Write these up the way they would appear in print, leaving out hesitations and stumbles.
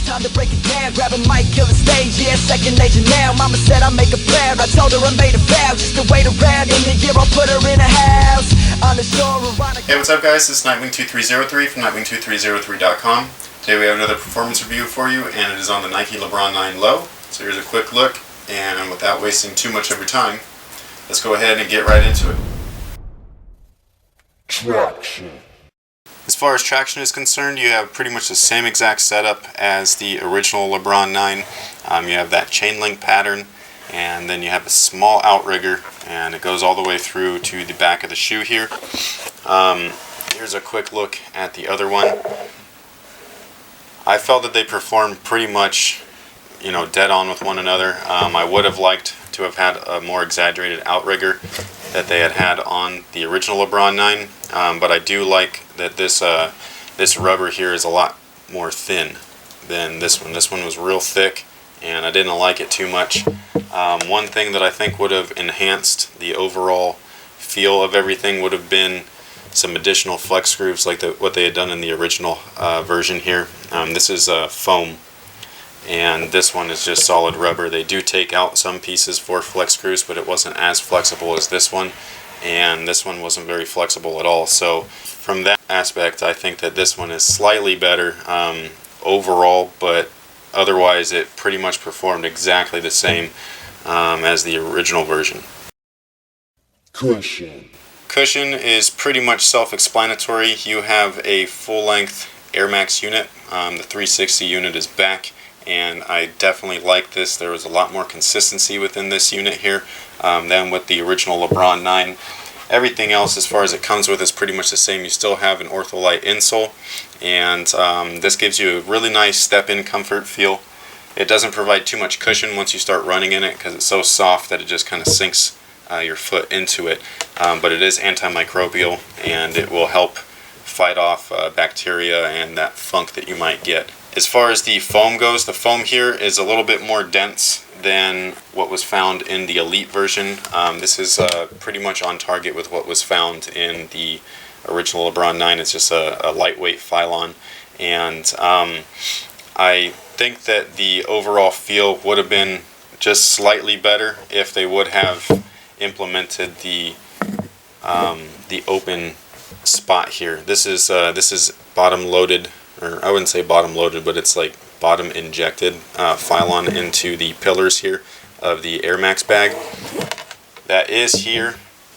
time to break it down. Grab a mic, kill the stage, yeah, second nature now. Mama said I make her proud, I told her I made a vow. Just to wait around in the year I'll put her in a house on the shore of Hey, what's up guys? This is Nightwing2303 from Nightwing2303.com. Today we have another performance review for you, and it is on the Nike LeBron 9 Low. So here's a quick look, and without wasting too much of your time, let's go ahead and get right into it. Traction. As far as traction is concerned, you have pretty much the same exact setup as the original LeBron 9. You have that chain link pattern, and then you have a small outrigger, and it goes all the way through to the back of the shoe here. Here's a quick look at the other one. I felt that they performed pretty much, dead on with one another. I would have liked to have had a more exaggerated outrigger that they had on the original LeBron 9, but I do like that this rubber here is a lot more thin than this one. This one was real thick, and I didn't like it too much. One thing that I think would have enhanced the overall feel of everything would have been some additional flex grooves like what they had done in the original version here. This is foam, and this one is just solid rubber. They do take out some pieces for flex screws, but it wasn't as flexible as this one, and this one wasn't very flexible at all. So from that aspect, I think that this one is slightly better overall, but otherwise it pretty much performed exactly the same as the original version. Cushion is pretty much self-explanatory. You have a full-length Air Max unit. The 360 unit is back, and I definitely like this. There was a lot more consistency within this unit here than with the original LeBron 9. Everything else as far as it comes with is pretty much the same. You still have an Ortholite insole, and this gives you a really nice step-in comfort feel. It doesn't provide too much cushion once you start running in it because it's so soft that it just kind of sinks your foot into it, but it is antimicrobial, and it will help fight off bacteria and that funk that you might get. As far as the foam goes, the foam here is a little bit more dense than what was found in the Elite version. This is pretty much on target with what was found in the original LeBron 9. It's just a lightweight Phylon, and I think that the overall feel would have been just slightly better if they would have implemented the open spot here. This is bottom loaded, or I wouldn't say bottom loaded, but it's like bottom injected Phylon into the pillars here of the Air Max bag. That is here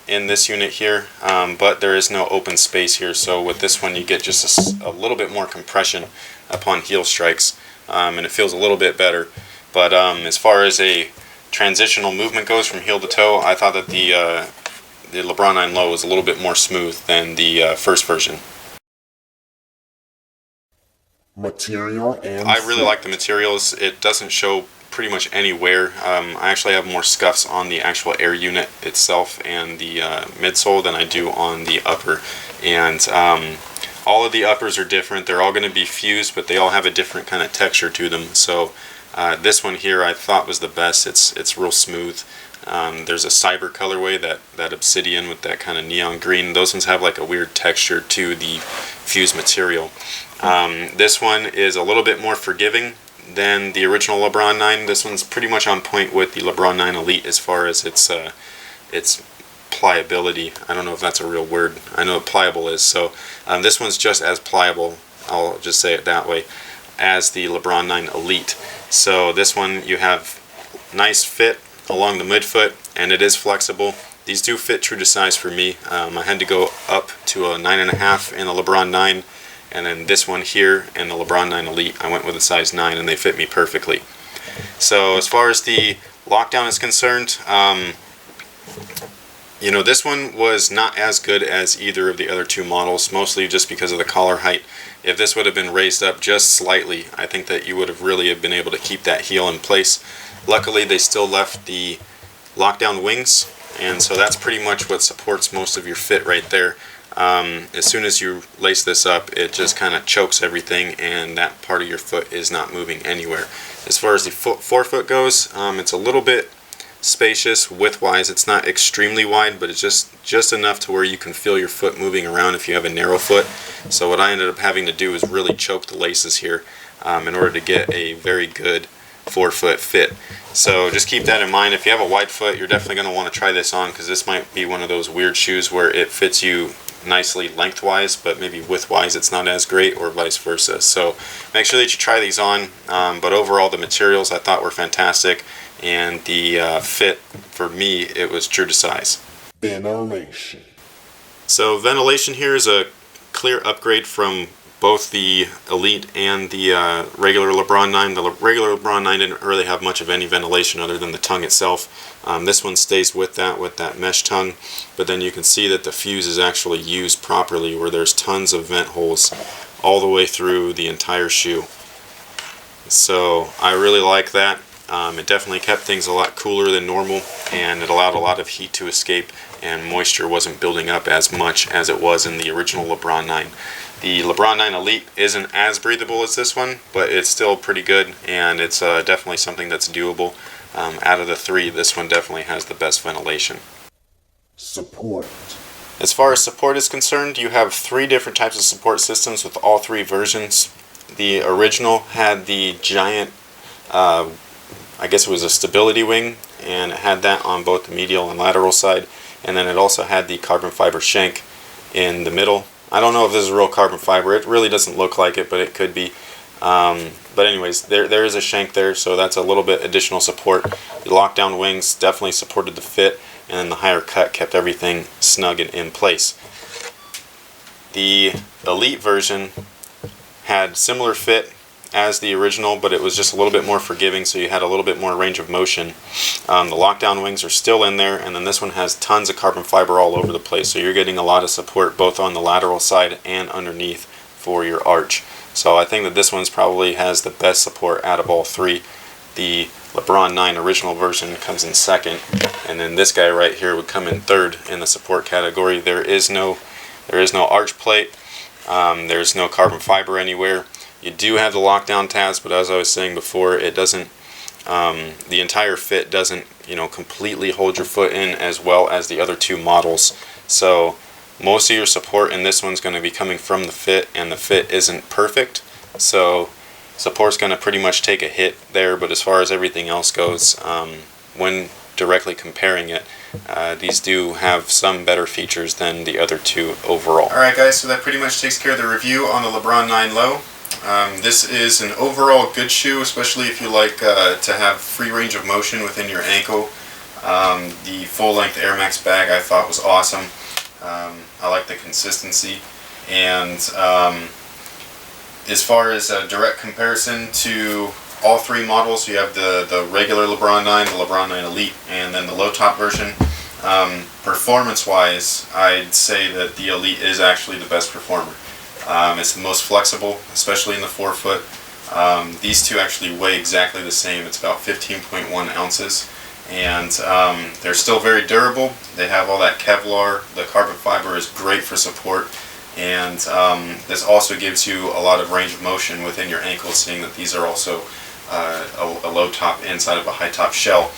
in this unit here, but there is no open space here. So with this one, you get just a little bit more compression upon heel strikes, and it feels a little bit better. But as far as a transitional movement goes from heel to toe, I thought that the LeBron 9 Low was a little bit more smooth than the first version. Material and I really like the materials. It doesn't show pretty much any wear. I actually have more scuffs on the actual Air unit itself and the midsole than I do on the upper. And all of the uppers are different. They're all going to be fused, but they all have a different kind of texture to them. So this one here I thought was the best. It's real smooth. There's a cyber colorway, that obsidian with that kind of neon green. Those ones have like a weird texture to the fused material. This one is a little bit more forgiving than the original LeBron 9. This one's pretty much on point with the LeBron 9 Elite as far as its pliability. I don't know if that's a real word. I know what pliable is. So this one's just as pliable, I'll just say it that way, as the LeBron 9 Elite. So this one, you have nice fit along the midfoot, and it is flexible. These do fit true to size for me. I had to go up to a 9.5 in the LeBron 9, and then this one here in the LeBron 9 Elite, I went with a size 9, and they fit me perfectly. So as far as the lockdown is concerned, this one was not as good as either of the other two models, mostly just because of the collar height. If this would have been raised up just slightly, I think that you would have really been able to keep that heel in place. Luckily, they still left the lockdown wings, and so that's pretty much what supports most of your fit right there. As soon as you lace this up, it just kind of chokes everything, and that part of your foot is not moving anywhere. As far as the forefoot goes, it's a little bit spacious width-wise. It's not extremely wide, but it's just enough to where you can feel your foot moving around if you have a narrow foot. So what I ended up having to do is really choke the laces here in order to get a very good forefoot fit. So just keep that in mind. If you have a wide foot, you're definitely going to want to try this on, because this might be one of those weird shoes where it fits you nicely lengthwise, but maybe widthwise it's not as great, or vice versa. So make sure that you try these on. But overall, the materials I thought were fantastic, and the fit, for me, it was true to size. Ventilation. So ventilation here is a clear upgrade from both the Elite and the regular LeBron 9. The regular LeBron 9 didn't really have much of any ventilation other than the tongue itself. This one stays with that mesh tongue, but then you can see that the fuse is actually used properly, where there's tons of vent holes all the way through the entire shoe. So I really like that. It definitely kept things a lot cooler than normal, and it allowed a lot of heat to escape, and moisture wasn't building up as much as it was in the original LeBron 9. The LeBron 9 Elite isn't as breathable as this one, but it's still pretty good, and it's definitely something that's doable. Out of the three, this one definitely has the best ventilation. Support. As far as support is concerned, you have three different types of support systems with all three versions. The original had the giant, I guess it was a stability wing, and it had that on both the medial and lateral side, and then it also had the carbon fiber shank in the middle. I don't know if this is real carbon fiber. It really doesn't look like it, but it could be. But anyways, there is a shank there, so that's a little bit additional support. The lockdown wings definitely supported the fit, and then the higher cut kept everything snug and in place. The Elite version had similar fit as the original, but it was just a little bit more forgiving, so you had a little bit more range of motion. The lockdown wings are still in there, and then this one has tons of carbon fiber all over the place, so you're getting a lot of support both on the lateral side and underneath for your arch. So I think that this one probably has the best support out of all three. The LeBron 9 original version comes in second, and then this guy right here would come in third in the support category. There is no arch plate. There's no carbon fiber anywhere. You do have the lockdown tabs, but as I was saying before, it doesn't. The entire fit doesn't, completely hold your foot in as well as the other two models. So most of your support in this one's going to be coming from the fit, and the fit isn't perfect. So support's going to pretty much take a hit there. But as far as everything else goes, when directly comparing it, these do have some better features than the other two overall. Alright guys, so that pretty much takes care of the review on the LeBron 9 Low. This is an overall good shoe, especially if you like to have free range of motion within your ankle. The full-length Air Max bag I thought was awesome. I like the consistency, and as far as a direct comparison to all three models, you have the regular LeBron 9, the LeBron 9 Elite, and then the low top version. Performance-wise, I'd say that the Elite is actually the best performer. It's the most flexible, especially in the forefoot. These two actually weigh exactly the same. It's about 15.1 ounces. And they're still very durable. They have all that Kevlar. The carbon fiber is great for support. And this also gives you a lot of range of motion within your ankles, seeing that these are also a low top inside of a high top shell.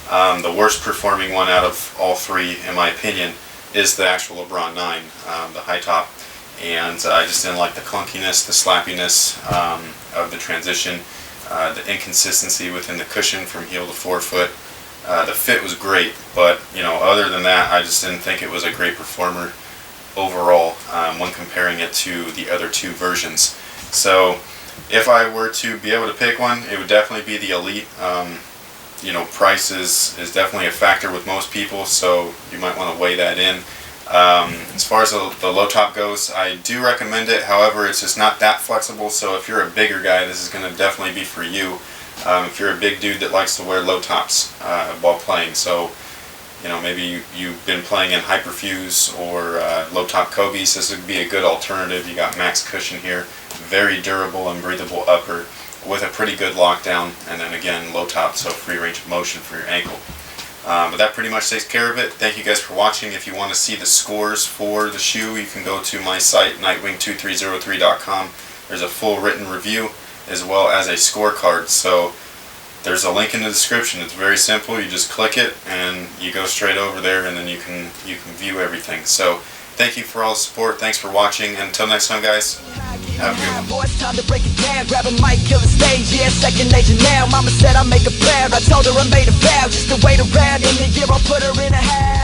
The worst performing one out of all three, in my opinion, is the actual LeBron 9, the high top. And I just didn't like the clunkiness, the slappiness of the transition, the inconsistency within the cushion from heel to forefoot. The fit was great, but other than that, I just didn't think it was a great performer overall when comparing it to the other two versions. So if I were to be able to pick one, it would definitely be the Elite. Price is definitely a factor with most people, so you might want to weigh that in. As far as the low top goes, I do recommend it. However, it's just not that flexible, so if you're a bigger guy, this is going to definitely be for you. If you're a big dude that likes to wear low tops while playing, so maybe you've been playing in Hyperfuse or low top Kobe's, this would be a good alternative. You got max cushion here, very durable and breathable upper with a pretty good lockdown, and then again low top, so free range of motion for your ankle. But that pretty much takes care of it. Thank you guys for watching. If you want to see the scores for the shoe, you can go to my site, nightwing2303.com. There's a full written review as well as a scorecard. So there's a link in the description. It's very simple. You just click it and you go straight over there, and then you can view everything. So thank you for all the support. Thanks for watching. And until next time, guys, have a good one. Boy, it's time to break it down. Grab a mic, kill the stage. Yeah, second nature now. Mama said I make a prayer. I told her I made a vow just to wait around. In the year I'll put her in a house.